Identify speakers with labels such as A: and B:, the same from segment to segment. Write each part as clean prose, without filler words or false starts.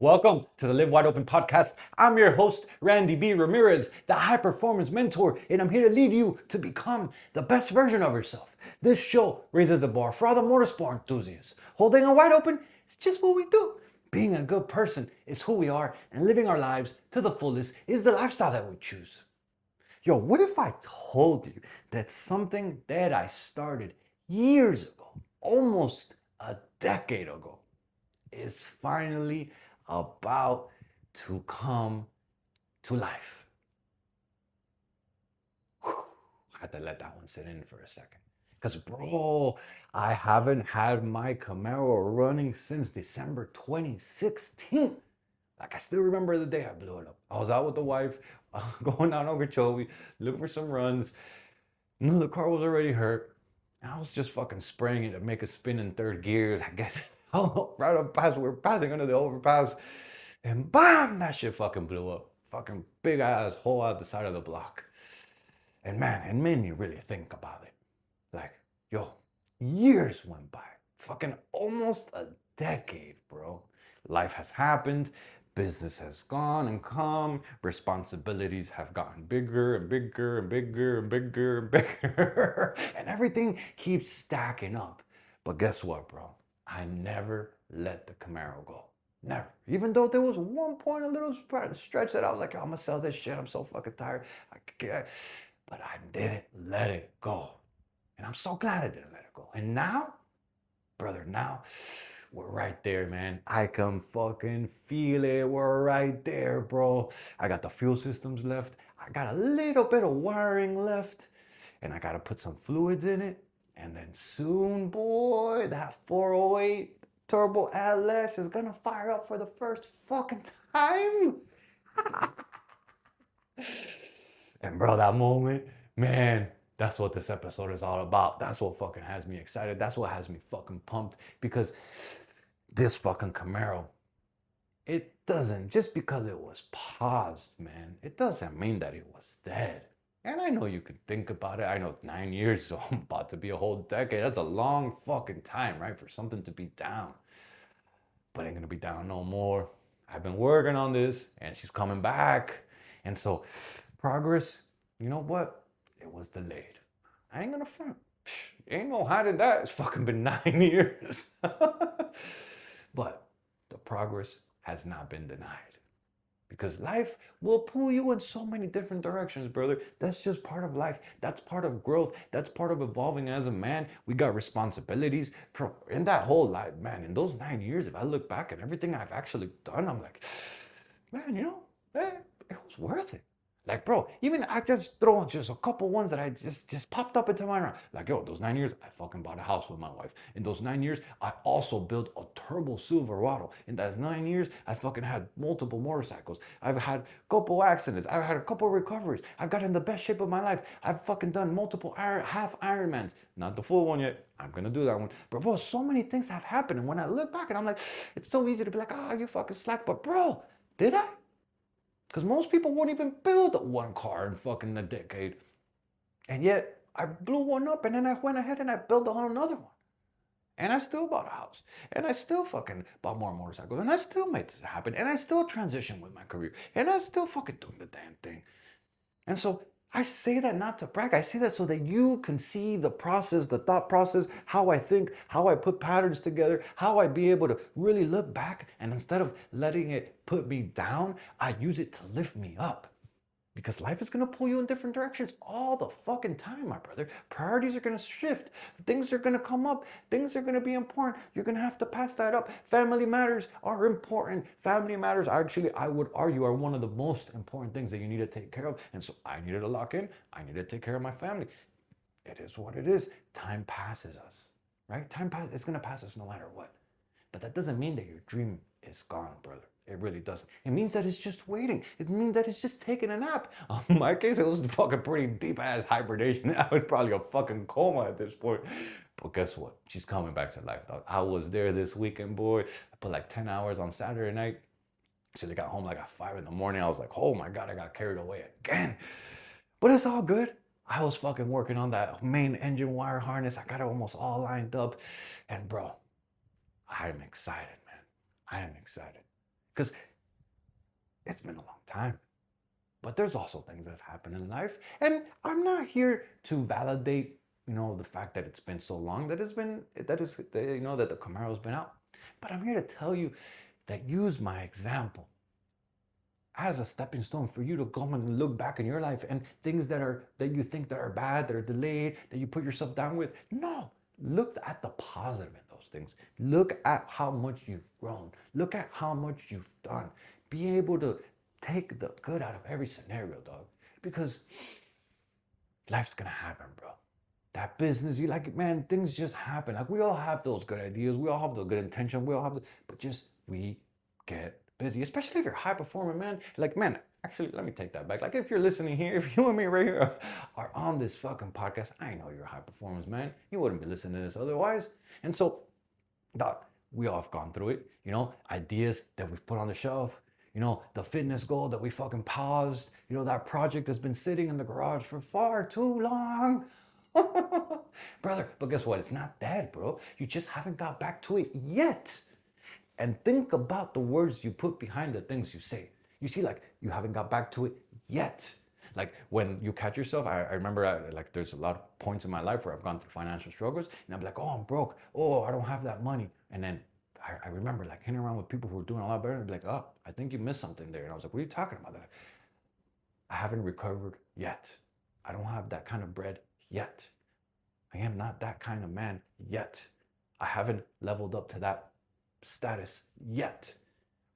A: Welcome to the Live Wide Open podcast. I'm your host, Randy B. Ramirez, the high performance mentor, and I'm here to lead you to become the best version of yourself. This show raises the bar for all the motorsport enthusiasts. Holding it wide open is just what we do. Being a good person is who we are, and living our lives to the fullest is the lifestyle that we choose. Yo, what if I told you that something that I started years ago, almost a decade ago, is finally about to come to life? Whew, I had to let that one sit in for a second. Because, bro, I haven't had my Camaro running since December 2016. Like, I still remember the day I blew it up. I was out with the wife, going down Okeechobee, looking for some runs. Knew the car was already hurt. And I was just fucking spraying it to make a spin in third gear, I guess. Right up past, we were passing under the overpass. And bam, that shit fucking blew up. Fucking big ass hole out the side of the block. And man, it made me really think about it. Like, yo, years went by. Fucking almost a decade, bro. Life has happened. Business has gone and come. Responsibilities have gotten bigger and bigger and bigger and bigger and bigger. And everything keeps stacking up. But guess what, bro? I never let the Camaro go. Never. Even though there was one point, a little stretch that I was like, I'm gonna sell this shit. I'm so fucking tired. I can't. But I didn't let it go. And I'm so glad I didn't let it go. And now, brother, now we're right there, man. I can fucking feel it. We're right there, bro. I got the fuel systems left. I got a little bit of wiring left. And I got to put some fluids in it. And then soon, boy, that 408 Turbo LS is going to fire up for the first fucking time. And bro, that moment, man, that's what this episode is all about. That's what fucking has me excited. That's what has me fucking pumped. Because this fucking Camaro, it doesn't, just because it was paused, man, it doesn't mean that it was dead. And I know you could think about it. I know 9 years, so I'm about to be a whole decade. That's a long fucking time, right? For something to be down. But ain't gonna be down no more. I've been working on this, and she's coming back. And so, progress, you know what? It was delayed. I ain't gonna front. Ain't no hiding that. It's fucking been 9 years. But the progress has not been denied. Because life will pull you in so many different directions, brother. That's just part of life. That's part of growth. That's part of evolving as a man. We got responsibilities. In that whole life, man, in those 9 years, if I look back at everything I've actually done, I'm like, man, it was worth it. Like, bro, even I just throw just a couple ones that I just popped up into my mind. Like, yo, those 9 years, I fucking bought a house with my wife. In those 9 years, I also built a turbo Silverado. In those 9 years, I fucking had multiple motorcycles. I've had a couple accidents. I've had a couple recoveries. I've got in the best shape of my life. I've fucking done multiple half Ironmans. Not the full one yet. I'm gonna do that one. But bro, so many things have happened. And when I look back and I'm like, it's so easy to be like, oh, you fucking slack. But bro, did I? Because most people won't even build one car in fucking a decade. And yet, I blew one up and then I went ahead and I built another one. And I still bought a house. And I still fucking bought more motorcycles. And I still made this happen. And I still transitioned with my career. And I still fucking doing the damn thing. And so I say that not to brag. I say that so that you can see the process, the thought process, how I think, how I put patterns together, how I be able to really look back, and instead of letting it put me down, I use it to lift me up. Because life is going to pull you in different directions all the fucking time, my brother. Priorities are going to shift. Things are going to come up. Things are going to be important. You're going to have to pass that up. Family matters are important. Family matters, actually, I would argue, are one of the most important things that you need to take care of. And so I needed to lock in. I needed to take care of my family. It is what it is. Time passes us, right? Time passes. It's going to pass us no matter what. But that doesn't mean that your dream is gone, brother. It really doesn't. It means that it's just waiting. It means that it's just taking a nap. In my case, it was fucking pretty deep ass hibernation. I was probably a fucking coma at this point. But guess what? She's coming back to life, dog. I was there this weekend, boy. I put like 10 hours on Saturday night. Should have got home like at 5 in the morning. I was like, oh my God, I got carried away again. But it's all good. I was fucking working on that main engine wire harness. I got it almost all lined up. And bro, I'm excited, man. I am excited. Because it's been a long time. But there's also things that have happened in life. And I'm not here to validate, the fact that it's been so long that that the Camaro's been out. But I'm here to tell you that use my example as a stepping stone for you to go and look back in your life and things that you think that are bad, that are delayed, that you put yourself down with. No, look at the positive in those things. Look at how much you've grown. Look at how much you've done. Be able to take the good out of every scenario, dog. Because life's gonna happen, bro. That business, you like, man, things just happen. Like, we all have those good ideas. We all have the good intention. But we get busy, especially if you're high performing, man. Like, man, actually, let me take that back. Like, if you're listening here, if you and me right here are on this fucking podcast, I know you're high performance, man. You wouldn't be listening to this otherwise. And so, dog, we all have gone through it. Ideas that we've put on the shelf. The fitness goal that we fucking paused. That project that's been sitting in the garage for far too long. Brother, but guess what? It's not dead, bro. You just haven't got back to it yet. And think about the words you put behind the things you say. You see, like, you haven't got back to it yet. Like, when you catch yourself, I remember, there's a lot of points in my life where I've gone through financial struggles, and I'm like, oh, I'm broke. Oh, I don't have that money. And then I remember, like, hanging around with people who were doing a lot better, and be like, oh, I think you missed something there. And I was like, what are you talking about? They're like, I haven't recovered yet. I don't have that kind of bread yet. I am not that kind of man yet. I haven't leveled up to that status yet.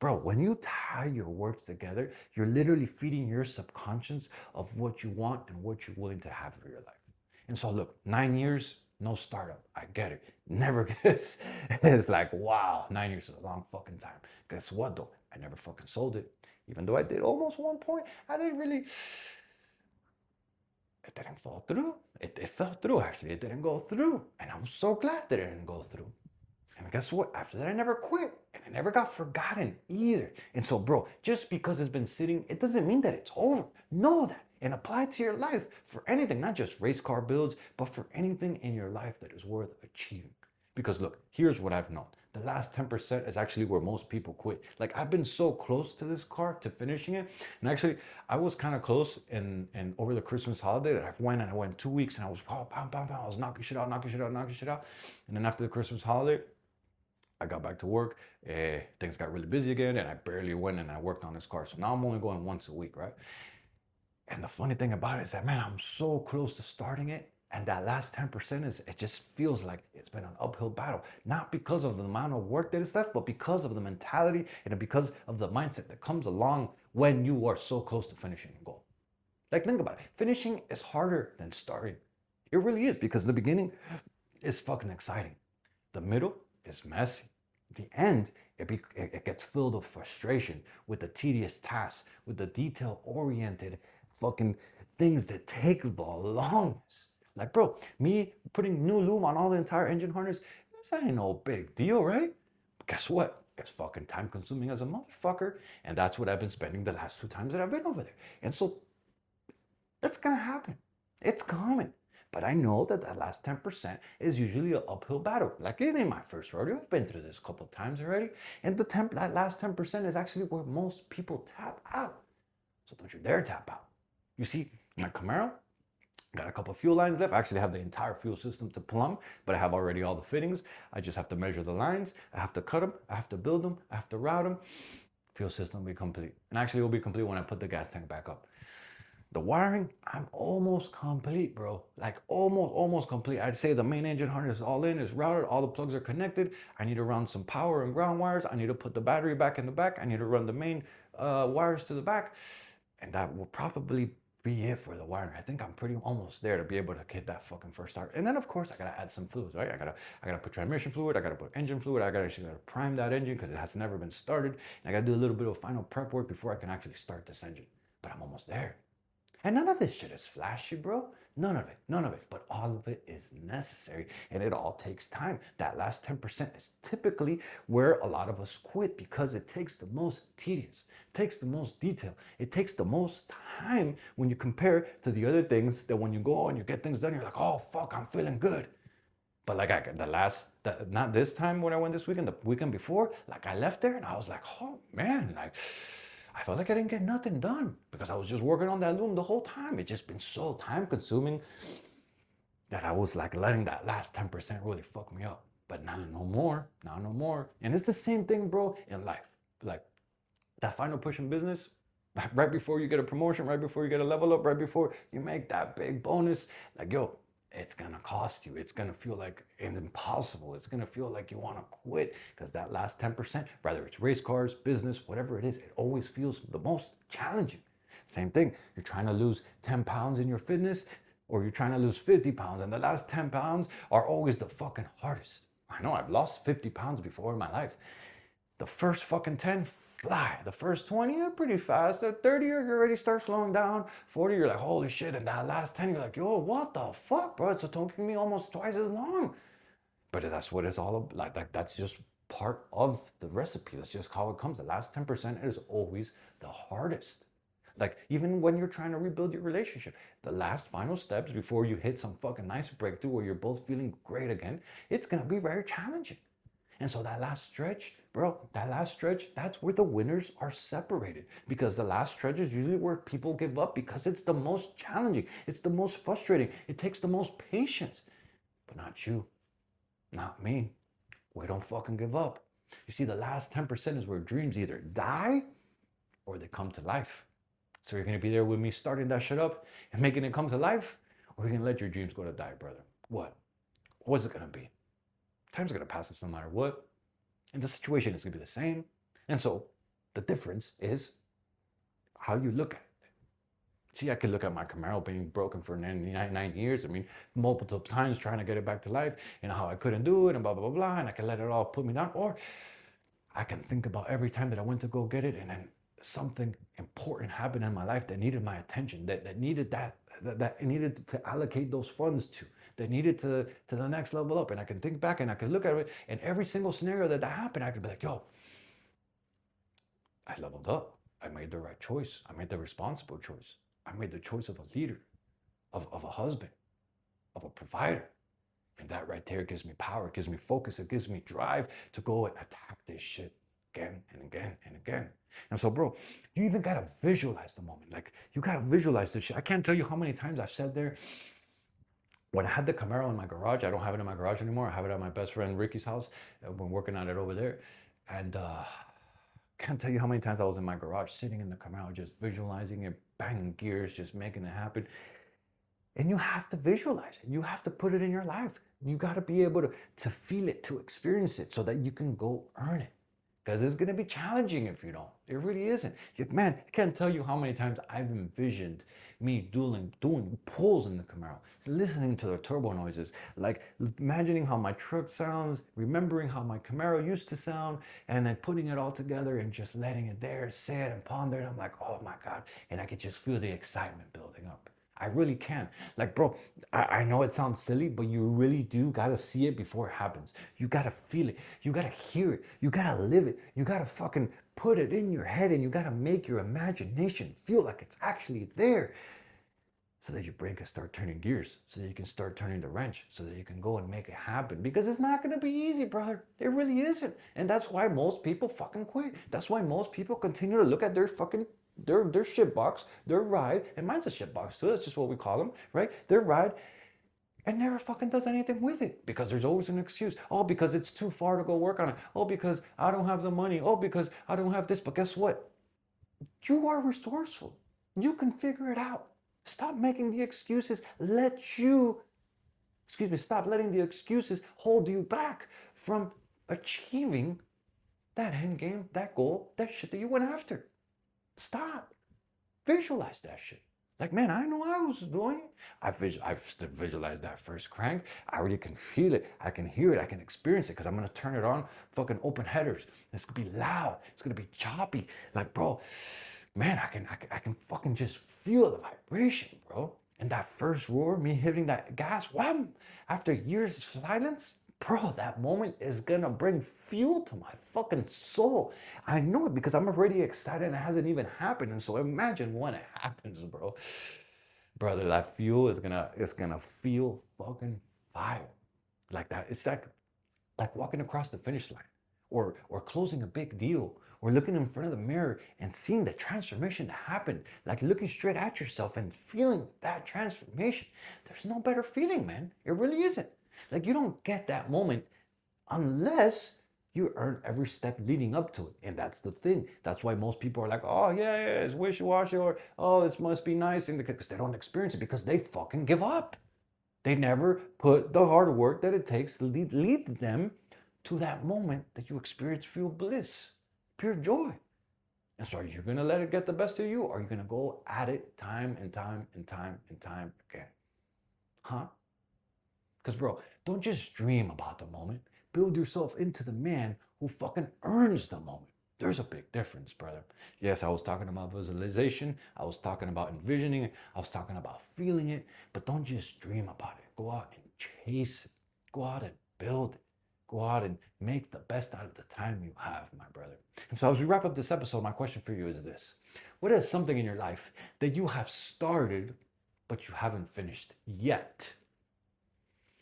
A: Bro, when you tie your words together, you're literally feeding your subconscious of what you want and what you're willing to have for your life. And so look, 9 years, no startup. I get it. Never gets. It's like, wow, 9 years is a long fucking time. Guess what though? I never fucking sold it. Even though I did almost one point, it didn't fall through. It fell through, actually. It didn't go through. And I'm so glad that it didn't go through. And guess what? After that, I never quit. And I never got forgotten either. And so, bro, just because it's been sitting, it doesn't mean that it's over. Know that. And apply it to your life for anything, not just race car builds, but for anything in your life that is worth achieving. Because look, here's what I've known. The last 10% is actually where most people quit. Like, I've been so close to this car, to finishing it. And actually, I was kind of close and over the Christmas holiday that I went 2 weeks and I was, oh, bam, bam, bam. I was knocking shit out. And then after the Christmas holiday, I got back to work. Things got really busy again and I barely went and I worked on this car. So now I'm only going once a week, right? And the funny thing about it is that, man, I'm so close to starting it. And that last 10% it just feels like it's been an uphill battle. Not because of the amount of work that is left, but because of the mentality and because of the mindset that comes along when you are so close to finishing a goal. Like, think about it. Finishing is harder than starting. It really is, because the beginning is fucking exciting. The middle is messy. The end, it gets filled with frustration, with the tedious tasks, with the detail-oriented fucking things that take the longest. Like, bro, me putting new lube on all the entire engine harness, this ain't no big deal, right? But guess what? It's fucking time consuming as a motherfucker. And that's what I've been spending the last 2 times that I've been over there. And so that's gonna happen. It's coming. But I know that that last 10% is usually an uphill battle. Like, it ain't my first rodeo. I've been through this a couple of times already. And that last 10% is actually where most people tap out. So don't you dare tap out. You see, my Camaro, got a couple of fuel lines left. I actually have the entire fuel system to plumb, but I have already all the fittings. I just have to measure the lines. I have to cut them. I have to build them. I have to route them. Fuel system will be complete. And actually, it will be complete when I put the gas tank back up. The wiring, I'm almost complete, bro. Like, almost complete. I'd say the main engine harness is all in, it's routed, all the plugs are connected. I need to run some power and ground wires. I need to put the battery back in the back. I need to run the main wires to the back. And that will probably be it for the wiring. I think I'm pretty almost there to be able to get that fucking first start. And then, of course, I gotta add some fluids, right? I gotta put transmission fluid. I gotta put engine fluid. I gotta prime that engine because it has never been started. And I gotta do a little bit of final prep work before I can actually start this engine. But I'm almost there. And none of this shit is flashy, bro. None of it. But all of it is necessary, and it all takes time. That last 10% is typically where a lot of us quit, because it takes the most tedious, it takes the most detail, it takes the most time when you compare to the other things that when you go and you get things done, you're like, oh, fuck, I'm feeling good. But like not this time when I went this weekend, the weekend before, like I left there and I was like, oh man, like I felt like I didn't get nothing done because I was just working on that loom the whole time. It's just been so time consuming that I was like letting that last 10% really fuck me up. But now no more, now no more. And it's the same thing, bro, in life. Like that final push in business, right before you get a promotion, right before you get a level up, right before you make that big bonus, like, yo, it's gonna cost you. It's gonna feel like it's impossible. It's gonna feel like you wanna quit because that last 10%, whether it's race cars, business, whatever it is, it always feels the most challenging. Same thing, you're trying to lose 10 pounds in your fitness or you're trying to lose 50 pounds and the last 10 pounds are always the fucking hardest. I know I've lost 50 pounds before in my life. The first fucking 10 fly. The first 20 are pretty fast. At 30 you already start slowing down. 40 you're like, holy shit. And that last 10 you're like, yo, what the fuck, bro? It's taking me almost twice as long. But that's what it's all about. Like that's just part of the recipe. That's just how it comes. The last 10% is always the hardest. Like even when you're trying to rebuild your relationship, the last final steps before you hit some fucking nice breakthrough where you're both feeling great again, it's gonna be very challenging. And so that last stretch, bro, that's where the winners are separated. Because the last stretch is usually where people give up because it's the most challenging. It's the most frustrating. It takes the most patience. But not you, not me. We don't fucking give up. You see, the last 10% is where dreams either die or they come to life. So you're gonna be there with me starting that shit up and making it come to life, or you're gonna let your dreams go to die, brother. What? What's it gonna be? Time's gonna pass us no matter what. And the situation is gonna be the same. And so the difference is how you look at it. See, I could look at my Camaro being broken for 9 years. I mean, multiple times trying to get it back to life and how I couldn't do it and blah, blah, blah, blah. And I can let it all put me down. Or I can think about every time that I went to go get it and then something important happened in my life that needed my attention, that needed that needed to allocate those funds to, that needed to the next level up. And I can think back and I can look at it, and every single scenario that happened, I could be like, yo, I leveled up. I made the right choice. I made the responsible choice. I made the choice of a leader, of a husband, of a provider. And that right there gives me power, it gives me focus, it gives me drive to go and attack this shit again and again and again. And so, bro, you even gotta visualize the moment. Like, you gotta visualize this shit. I can't tell you how many times I've said there, when I had the Camaro in my garage, I don't have it in my garage anymore. I have it at my best friend Ricky's house. I've been working on it over there. And can't tell you how many times I was in my garage sitting in the Camaro, just visualizing it, banging gears, just making it happen. And you have to visualize it. You have to put it in your life. You got to be able to feel it, to experience it so that you can go earn it. Because it's going to be challenging if you don't. It really isn't. Man, I can't tell you how many times I've envisioned me doing pulls in the Camaro, listening to the turbo noises, like imagining how my truck sounds, remembering how my Camaro used to sound, and then putting it all together and just letting it there, sit and ponder. And I'm like, oh my God. And I could just feel the excitement building up. I really can. Like, bro, I know it sounds silly, but you really do gotta see it before it happens. You gotta feel it. You gotta hear it. You gotta live it. You gotta fucking put it in your head and you gotta make your imagination feel like it's actually there so that your brain can start turning gears, so that you can start turning the wrench, so that you can go and make it happen. Because it's not gonna be easy, brother. It really isn't. And that's why most people fucking quit. That's why most people continue to look at their fucking their shit box, their ride, and mine's a shit box too, that's just what we call them, right? Their ride, and never fucking does anything with it because there's always an excuse. Oh, because it's too far to go work on it. Oh, because I don't have the money. Oh, because I don't have this. But guess what? You are resourceful. You can figure it out. Stop making the excuses. Stop letting the excuses hold you back from achieving that end game, that goal, that shit that you went after. Stop. Visualize that shit. Like, man, I know I was doing it. I've visualized that first crank. I already can feel it. I can hear it. I can experience it because I'm going to turn it on fucking open headers. It's going to be loud. It's going to be choppy. Like, bro, man, I can fucking just feel the vibration, bro. And that first roar, me hitting that gas, wham, after years of silence, bro, that moment is gonna bring fuel to my fucking soul. I know it because I'm already excited and it hasn't even happened. And so imagine when it happens, bro. Brother, that fuel is gonna feel fucking fire. like that. It's like walking across the finish line, or closing a big deal, or looking in front of the mirror and seeing the transformation happen, like looking straight at yourself and feeling that transformation. There's no better feeling, man. It really isn't. Like, you don't get that moment unless you earn every step leading up to it. And that's the thing. That's why most people are like, oh, yeah, it's wishy-washy, or oh, this must be nice, and because they don't experience it, because they fucking give up. They never put the hard work that it takes to lead them to that moment that you experience pure bliss, pure joy. And so, are you going to let it get the best of you, or are you going to go at it time and time and time and time again? Huh? Because, bro, don't just dream about the moment. Build yourself into the man who fucking earns the moment. There's a big difference, brother. Yes, I was talking about visualization. I was talking about envisioning it. I was talking about feeling it. But don't just dream about it. Go out and chase it. Go out and build it. Go out and make the best out of the time you have, my brother. And so, as we wrap up this episode, my question for you is this. What is something in your life that you have started, but you haven't finished yet?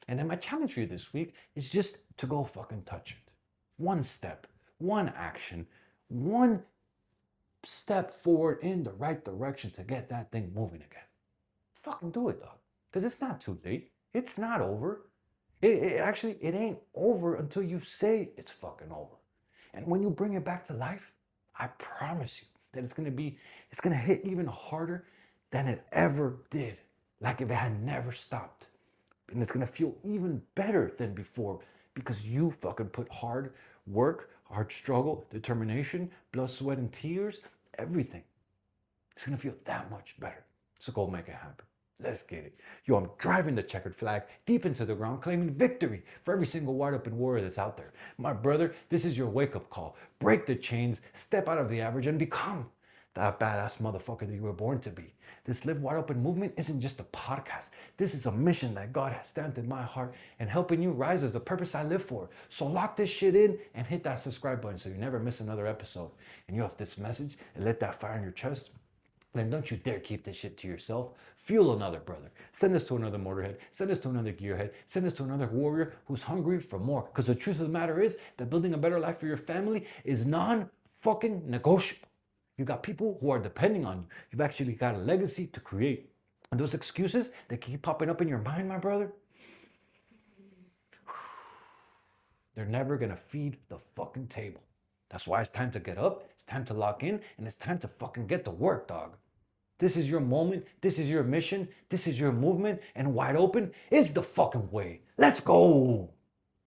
A: And then my challenge for you this week is just to go fucking touch it. One step, one action, one step forward in the right direction to get that thing moving again. Fucking do it, dog. Because it's not too late. It's not over. It ain't over until you say it's fucking over. And when you bring it back to life, I promise you that it's gonna hit even harder than it ever did. Like if it had never stopped. And it's gonna feel even better than before because you fucking put hard work, hard struggle, determination, blood, sweat, and tears, everything. It's gonna feel that much better. So go make it happen. Let's get it. Yo, I'm driving the checkered flag deep into the ground, claiming victory for every single wide open warrior that's out there. My brother, this is your wake-up call. Break the chains, step out of the average, and become that badass motherfucker that you were born to be. This Live Wide Open movement isn't just a podcast. This is a mission that God has stamped in my heart and helping you rise as the purpose I live for. So lock this shit in and hit that subscribe button so you never miss another episode. And you have this message and let that fire in your chest. Then don't you dare keep this shit to yourself. Fuel another brother. Send this to another motorhead. Send this to another gearhead. Send this to another warrior who's hungry for more. Because the truth of the matter is that building a better life for your family is non-fucking negotiable. You got people who are depending on you. You've actually got a legacy to create. And those excuses that keep popping up in your mind, my brother, they're never gonna feed the fucking table. That's why it's time to get up, it's time to lock in, and it's time to fucking get to work, dog. This is your moment, this is your mission, this is your movement, and Wide Open is the fucking way. Let's go!